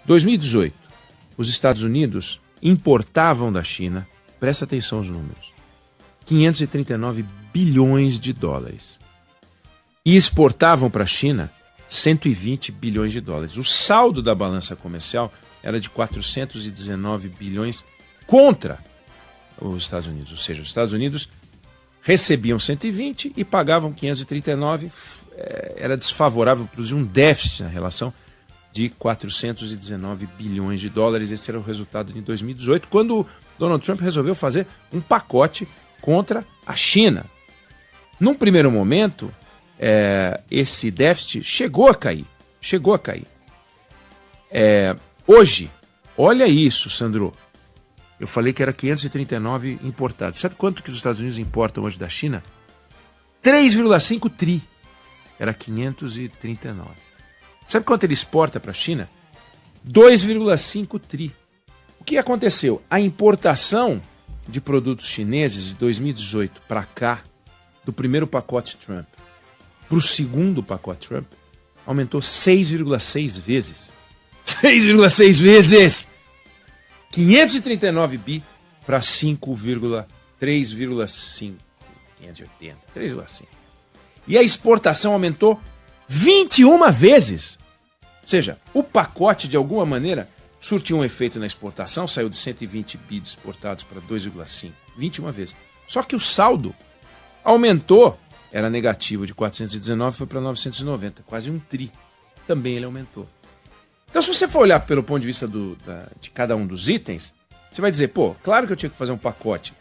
2018, os Estados Unidos importavam da China, presta atenção aos números, 539 bilhões de dólares. E exportavam para a China 120 bilhões de dólares. O saldo da balança comercial era de 419 bilhões contra os Estados Unidos. Ou seja, os Estados Unidos recebiam 120 e pagavam 539. Era desfavorável, produzia um déficit na relação de 419 bilhões de dólares. Esse era o resultado de 2018, quando Donald Trump resolveu fazer um pacote contra a China. Num primeiro momento, esse déficit chegou a cair. Hoje, olha isso, Sandro. Eu falei que era 539 importados. Sabe quanto que os Estados Unidos importam hoje da China? 3,5 tri. Era 539. Sabe quanto ele exporta para a China? 2,5 tri. O que aconteceu? A importação de produtos chineses de 2018 para cá, do primeiro pacote Trump para o segundo pacote Trump, aumentou 6,6 vezes. 6,6 vezes! 539 bi para 3,5. 580, 3,5. E a exportação aumentou 21 vezes. Ou seja, o pacote, de alguma maneira, surtiu um efeito na exportação, saiu de 120 bi exportados para 2,5, 21 vezes. Só que o saldo aumentou, era negativo de 419, foi para 990, quase um tri. Também ele aumentou. Então, se você for olhar pelo ponto de vista de cada um dos itens, você vai dizer, pô, claro que eu tinha que fazer um pacote.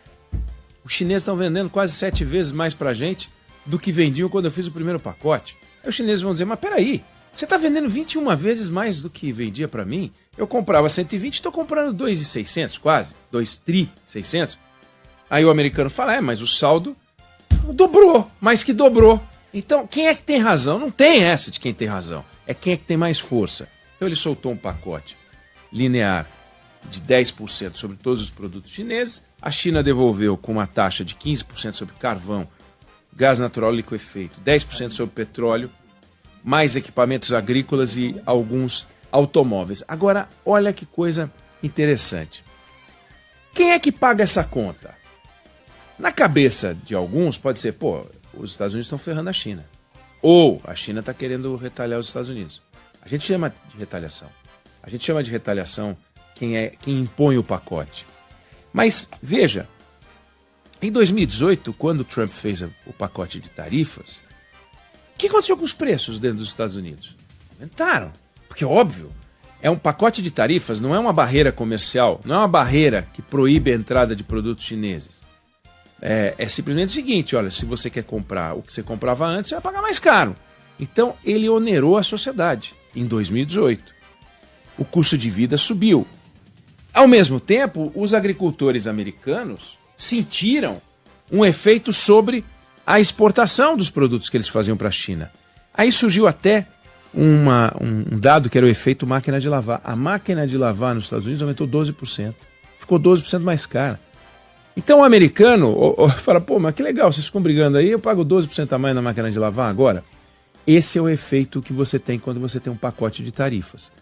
Os chineses estão vendendo quase 7 vezes mais para a gente do que vendiam quando eu fiz o primeiro pacote. Aí os chineses vão dizer, mas peraí, você está vendendo 21 vezes mais do que vendia para mim? Eu comprava 120, estou comprando 2.600 quase, 2.600. Aí o americano fala, mas o saldo dobrou, mais que dobrou. Então, quem é que tem razão? Não tem essa de quem tem razão, é quem é que tem mais força. Então ele soltou um pacote linear de 10% sobre todos os produtos chineses, a China devolveu com uma taxa de 15% sobre carvão, gás natural liquefeito, 10% sobre petróleo, mais equipamentos agrícolas e alguns automóveis. Agora, olha que coisa interessante. Quem é que paga essa conta? Na cabeça de alguns pode ser, pô, os Estados Unidos estão ferrando a China. Ou a China está querendo retalhar os Estados Unidos. A gente chama de retaliação. A gente chama de retaliação quem impõe o pacote. Mas, veja, em 2018, quando Trump fez o pacote de tarifas, o que aconteceu com os preços dentro dos Estados Unidos? Aumentaram. Porque, óbvio, é um pacote de tarifas, não é uma barreira comercial, não é uma barreira que proíbe a entrada de produtos chineses. É simplesmente o seguinte, olha, se você quer comprar o que você comprava antes, você vai pagar mais caro. Então, ele onerou a sociedade em 2018. O custo de vida subiu. Ao mesmo tempo, os agricultores americanos sentiram um efeito sobre a exportação dos produtos que eles faziam para a China. Aí surgiu até um dado que era o efeito máquina de lavar. A máquina de lavar nos Estados Unidos aumentou 12%. Ficou 12% mais cara. Então o americano fala, pô, mas que legal, vocês ficam brigando aí, eu pago 12% a mais na máquina de lavar agora. Esse é o efeito que você tem quando você tem um pacote de tarifas.